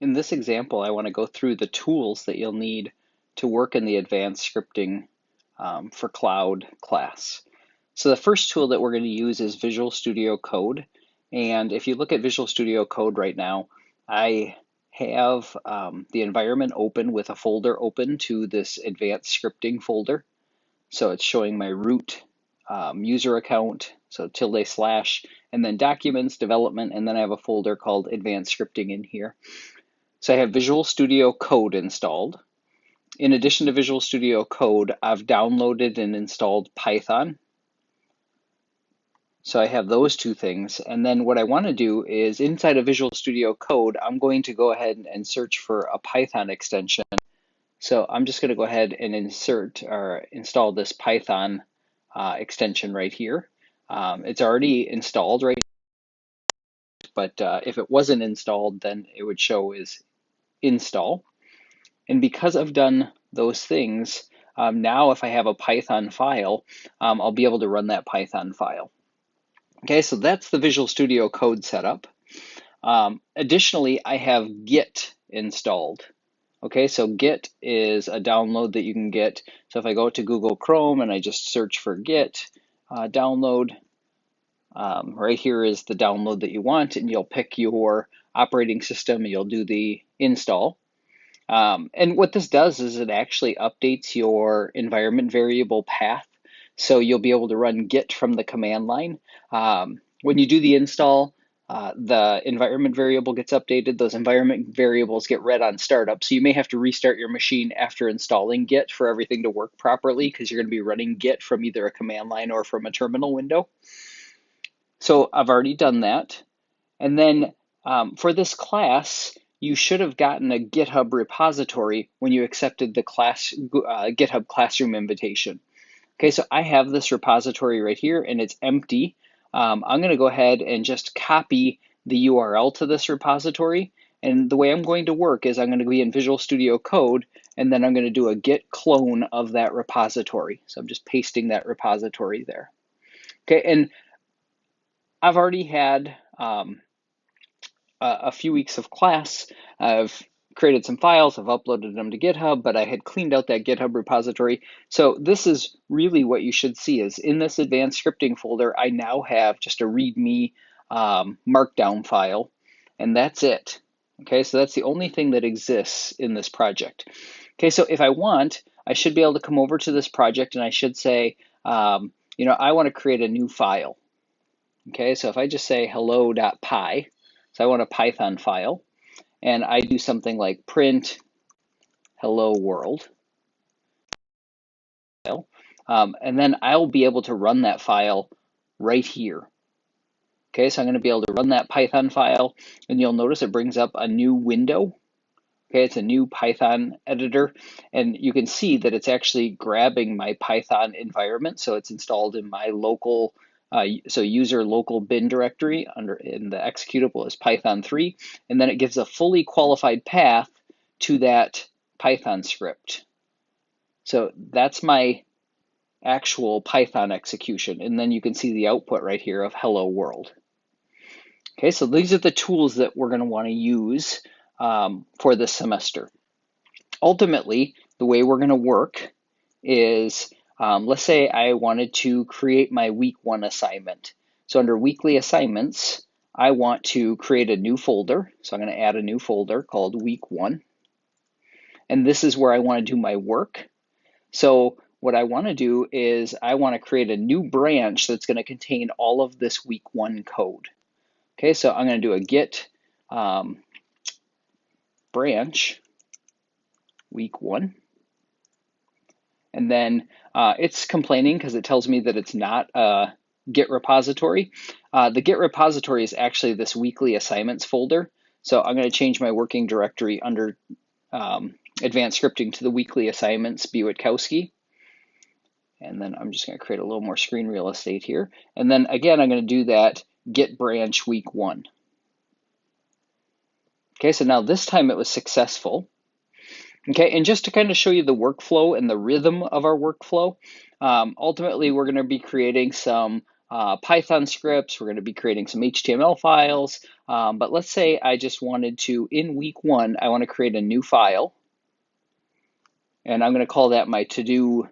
In this example, I want to go through the tools that you'll need to work in the advanced scripting for cloud class. So the first tool that we're going to use is Visual Studio Code. And if you look at Visual Studio Code right now, I have the environment open with a folder open to this advanced scripting folder. So it's showing my root user account, so /, and then documents, development, and then I have a folder called advanced scripting in here. So I have Visual Studio Code installed. In addition to Visual Studio Code, I've downloaded and installed Python. So I have those two things. And then what I want to do is inside of Visual Studio Code, I'm going to go ahead and search for a Python extension. So I'm just going to go ahead and insert or install this Python extension right here. It's already installed right now, but if it wasn't installed, then it would show as install. And because I've done those things, now if I have a Python file, I'll be able to run that Python file. Okay, so that's the Visual Studio Code setup. Additionally, I have Git installed. Okay, so Git is a download that you can get. So if I go to Google Chrome and I just search for Git download, right here is the download that you want, and you'll pick your operating system and you'll do the install. And what this does is it actually updates your environment variable path. So you'll be able to run Git from the command line. When you do the install, the environment variable gets updated. Those environment variables get read on startup. So you may have to restart your machine after installing Git for everything to work properly, because you're going to be running Git from either a command line or from a terminal window. So I've already done that. And then for this class, you should have gotten a GitHub repository when you accepted the GitHub Classroom invitation. Okay, so I have this repository right here and it's empty. I'm going to go ahead and just copy the URL to this repository. And the way I'm going to work is I'm going to be in Visual Studio Code, and then I'm going to do a git clone of that repository. So I'm just pasting that repository there. Okay, and I've already had a few weeks of class. I've created some files, I've uploaded them to GitHub, but I had cleaned out that GitHub repository. So this is really what you should see is in this advanced scripting folder, I now have just a README markdown file, and that's it. Okay, so that's the only thing that exists in this project. Okay, so if I want, I should be able to come over to this project and I should say, you know, I want to create a new file. Okay, so if I just say hello.py, so I want a Python file, and I do something like print hello world, and then I'll be able to run that file right here. Okay, so I'm going to be able to run that Python file, and you'll notice it brings up a new window. Okay, it's a new Python editor, and you can see that it's actually grabbing my Python environment, so it's installed in my local so user local bin directory in the executable is Python 3, and then it gives a fully qualified path to that Python script. So that's my actual Python execution, and then you can see the output right here of hello world. Okay, so these are the tools that we're going to want to use for this semester. Ultimately, the way we're going to work is let's say I wanted to create my week 1 assignment. So under weekly assignments, I want to create a new folder. So I'm going to add a new folder called week 1. And this is where I want to do my work. So what I want to do is I want to create a new branch that's going to contain all of this week 1 code. Okay, so I'm going to do a git branch week 1. And then it's complaining because it tells me that it's not a Git repository. The Git repository is actually this weekly assignments folder. So I'm going to change my working directory under advanced scripting to the weekly assignments Biwitkowski. And then I'm just going to create a little more screen real estate here. And then again, I'm going to do that Git branch week 1. Okay, so now this time it was successful. Okay, and just to kind of show you the workflow and the rhythm of our workflow, ultimately we're going to be creating some Python scripts. We're going to be creating some HTML files. But let's say I just wanted to, in week 1, I want to create a new file. And I'm going to call that my to-do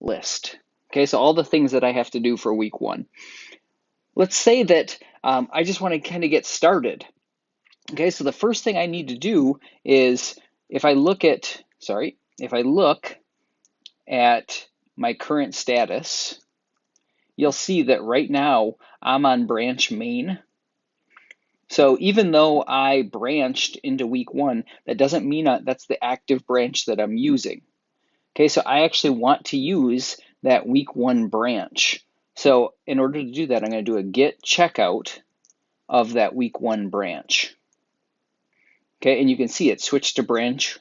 list. Okay, so all the things that I have to do for week 1. Let's say that I just want to kind of get started. Okay, so the first thing I need to do is if I look at my current status, you'll see that right now I'm on branch main. So even though I branched into week 1, that doesn't mean that's the active branch that I'm using. Okay, so I actually want to use that week 1 branch. So in order to do that, I'm going to do a git checkout of that week 1 branch. Okay, and you can see it switched branch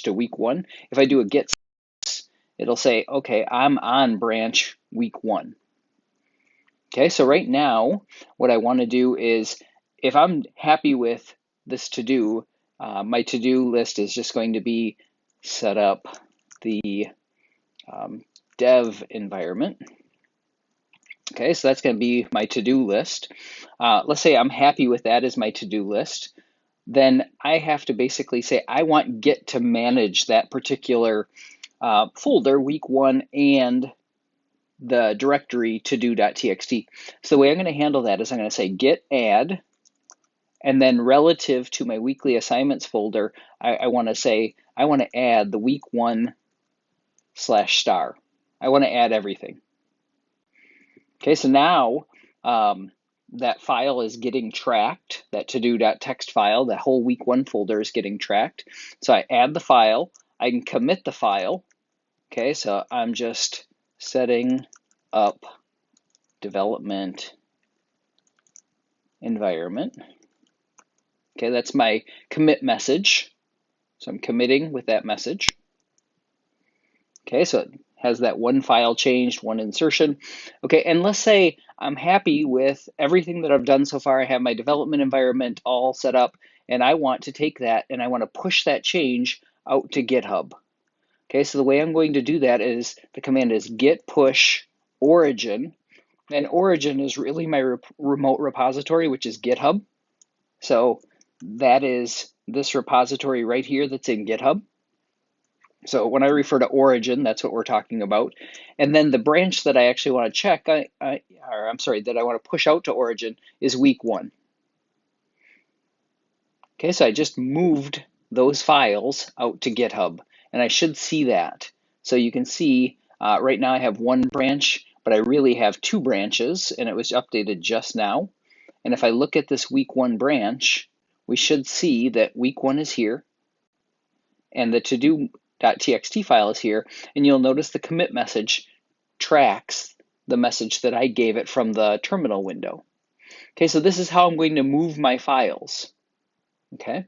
to week 1. If I do a git, it'll say, okay, I'm on branch week 1. Okay, so right now, what I want to do is, if I'm happy with this to-do, my to-do list is just going to be set up the dev environment. Okay, so that's going to be my to-do list. Let's say I'm happy with that as my to-do list. Then I have to basically say I want Git to manage that particular folder, week 1, and the directory to-do.txt. So the way I'm going to handle that is I'm going to say git add, and then relative to my weekly assignments folder, I want to say I want to add the week 1 /*. I want to add everything. Okay, so now that file is getting tracked, that to-do.txt file, that whole week 1 folder is getting tracked. So I add the file, I can commit the file. Okay, so I'm just setting up development environment. Okay, that's my commit message. So I'm committing with that message. Okay, so it has that one file changed, one insertion. Okay, and let's say I'm happy with everything that I've done so far. I have my development environment all set up, and I want to take that and I want to push that change out to GitHub. Okay, so the way I'm going to do that is the command is git push origin, and origin is really my remote repository, which is GitHub. So that is this repository right here that's in GitHub. So when I refer to origin, that's what we're talking about. And then the branch that I actually want to check, that I want to push out to origin is week 1. Okay, so I just moved those files out to GitHub, and I should see that. So you can see right now I have 1 branch, but I really have 2 branches, and it was updated just now. And if I look at this week 1 branch, we should see that week 1 is here, and the to-do.txt file is here, and you'll notice the commit message tracks the message that I gave it from the terminal window. Okay, so this is how I'm going to move my files. Okay.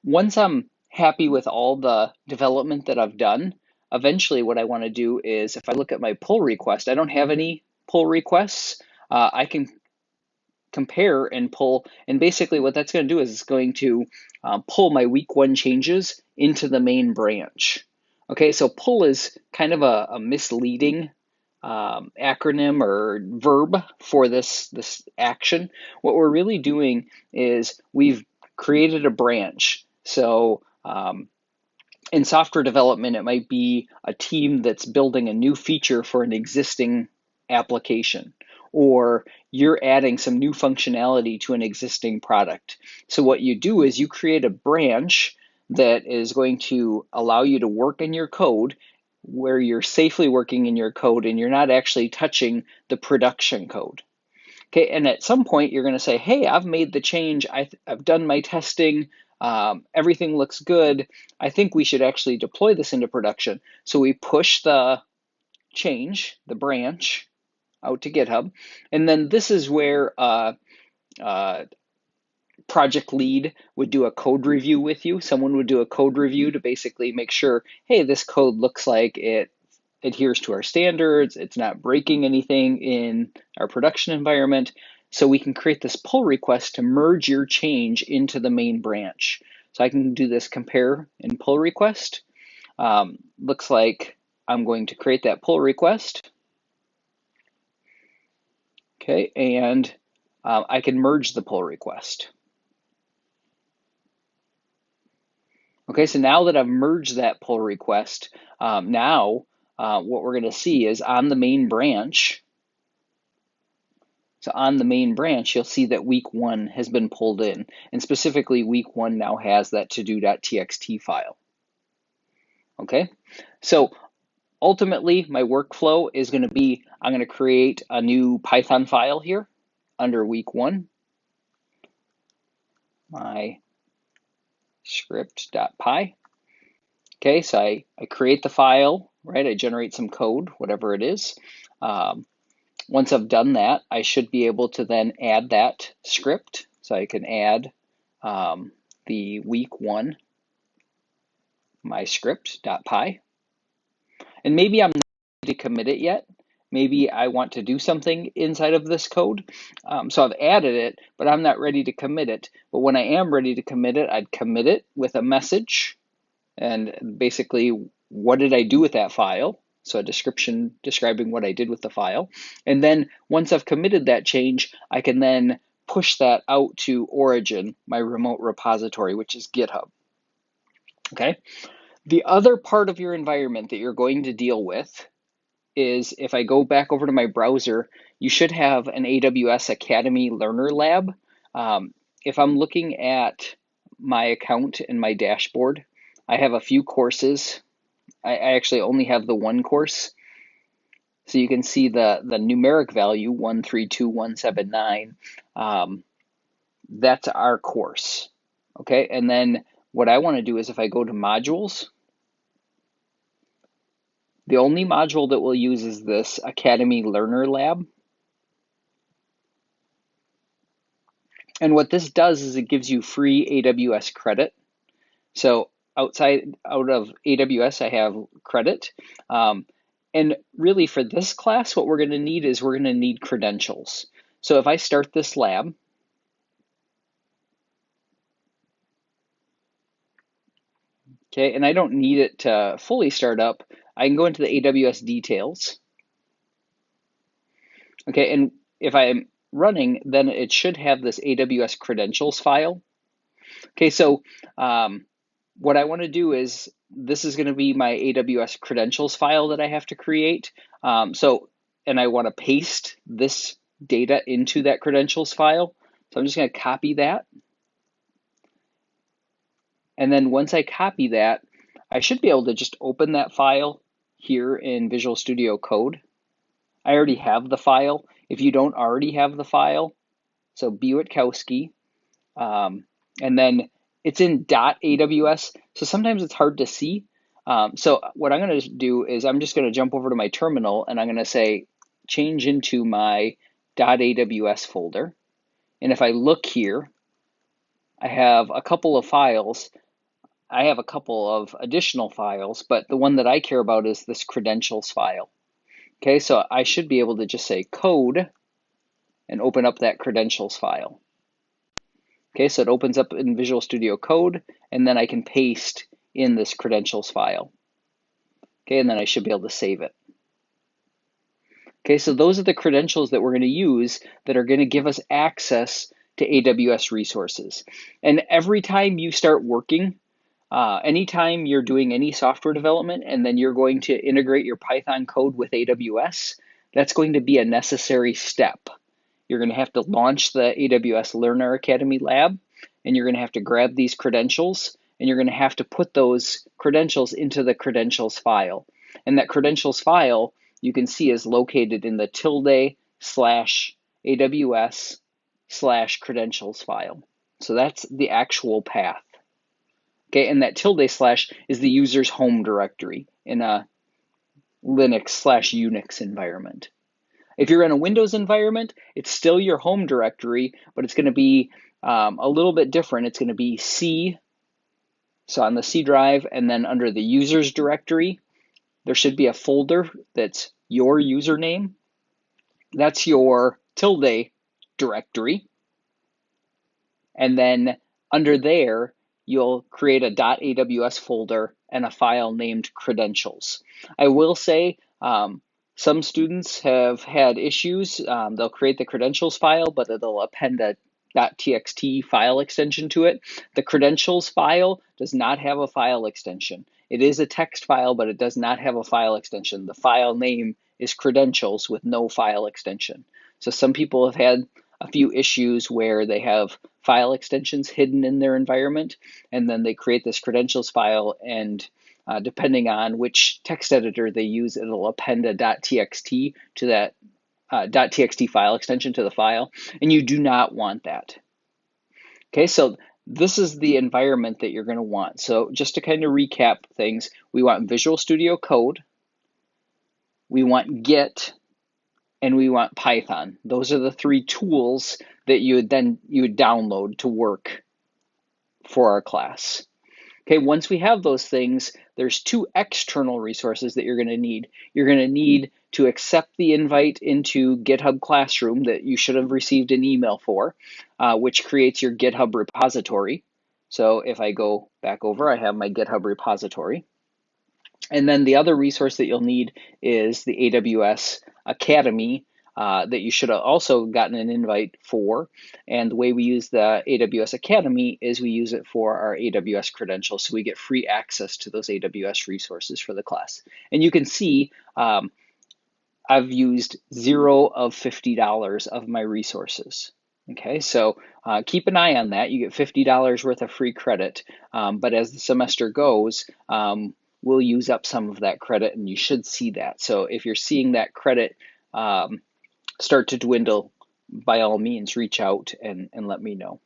Once I'm happy with all the development that I've done, eventually what I want to do is, if I look at my pull request, I don't have any pull requests. I can compare and pull, and basically what that's going to do is it's going to pull my week 1 changes into the main branch. Okay, so pull is kind of a misleading acronym or verb for this action. What we're really doing is we've created a branch. So in software development, it might be a team that's building a new feature for an existing application, or you're adding some new functionality to an existing product. So what you do is you create a branch that is going to allow you to work in your code where you're safely working in your code and you're not actually touching the production code. Okay, and at some point you're going to say, hey, I've made the change, I've done my testing, everything looks good, I think we should actually deploy this into production. So we push the change, the branch, out to GitHub, and then this is where project lead would do a code review with you. Someone would do a code review to basically make sure, hey, this code looks like it adheres to our standards, it's not breaking anything in our production environment. So we can create this pull request to merge your change into the main branch. So I can do this compare and pull request. Looks like I'm going to create that pull request. Okay, and I can merge the pull request. Okay, so now that I've merged that pull request, now what we're going to see is on the main branch. So on the main branch, you'll see that week 1 has been pulled in, and specifically week 1 now has that to-do.txt file. Okay, so ultimately my workflow is going to be, I'm going to create a new Python file here under week 1, my script.py. Okay, so I create the file, right? I generate some code, whatever it is. Once I've done that, I should be able to then add that script. So I can add the week 1 my script.py. And maybe I'm not ready to commit it yet. Maybe I want to do something inside of this code. So I've added it, but I'm not ready to commit it. But when I am ready to commit it, I'd commit it with a message. And basically, what did I do with that file? So a description describing what I did with the file. And then once I've committed that change, I can then push that out to Origin, my remote repository, which is GitHub. Okay. The other part of your environment that you're going to deal with is, if I go back over to my browser, you should have an AWS Academy Learner Lab. If I'm looking at my account in my dashboard, I have a few courses. I actually only have the one course. So you can see the numeric value, 132179. That's our course. Okay, and then what I want to do is, if I go to modules, the only module that we'll use is this Academy Learner Lab. And what this does is it gives you free AWS credit. So out of AWS, I have credit. And really for this class, what we're going to need is we're going to need credentials. So if I start this lab, okay, and I don't need it to fully start up, I can go into the AWS details. Okay, and if I'm running, then it should have this AWS credentials file. Okay, so what I want to do is, this is going to be my AWS credentials file that I have to create. And I want to paste this data into that credentials file. So I'm just going to copy that. And then once I copy that, I should be able to just open that file here in Visual Studio Code. I already have the file. If you don't already have the file, so Buitkowski, and then it's in .aws, so sometimes it's hard to see. So what I'm going to do is, I'm just going to jump over to my terminal, and I'm going to say change into my .aws folder. And if I look here, I have a couple of files. I have a couple of additional files, but the one that I care about is this credentials file. Okay, so I should be able to just say code and open up that credentials file. Okay, so it opens up in Visual Studio Code, and then I can paste in this credentials file. Okay, and then I should be able to save it. Okay, so those are the credentials that we're going to use that are going to give us access to AWS resources. And every time you start working, anytime you're doing any software development and then you're going to integrate your Python code with AWS, that's going to be a necessary step. You're going to have to launch the AWS Learner Academy Lab, and you're going to have to grab these credentials, and you're going to have to put those credentials into the credentials file. And that credentials file, you can see, is located in the ~/AWS/credentials file. So that's the actual path. Okay, and that ~/ is the user's home directory in a Linux/Unix environment. If you're in a Windows environment, it's still your home directory, but it's going to be a little bit different. It's going to be C, so on the C drive, and then under the users directory, there should be a folder that's your username. That's your ~ directory. And then under there, you'll create a .aws folder and a file named credentials. I will say some students have had issues. They'll create the credentials file, but they'll append a .txt file extension to it. The credentials file does not have a file extension. It is a text file, but it does not have a file extension. The file name is credentials with no file extension. So some people have had a few issues where they have file extensions hidden in their environment, and then they create this credentials file, and depending on which text editor they use, it'll append a .txt to that .txt file extension to the file, and you do not want that. Okay, so this is the environment that you're going to want. So just to kind of recap things, we want Visual Studio Code, we want Git, and we want Python. Those are the three tools that you would download to work for our class. Okay, once we have those things, there's two external resources that you're going to need. You're going to need to accept the invite into GitHub Classroom that you should have received an email for, which creates your GitHub repository. So if I go back over, I have my GitHub repository. And then the other resource that you'll need is the AWS Academy that you should have also gotten an invite for. And the way we use the AWS Academy is we use it for our AWS credentials. So we get free access to those AWS resources for the class. And you can see I've used 0 of $50 of my resources. Okay, so keep an eye on that. You get $50 worth of free credit. But as the semester goes, we'll use up some of that credit, and you should see that. So if you're seeing that credit start to dwindle, by all means, reach out and let me know.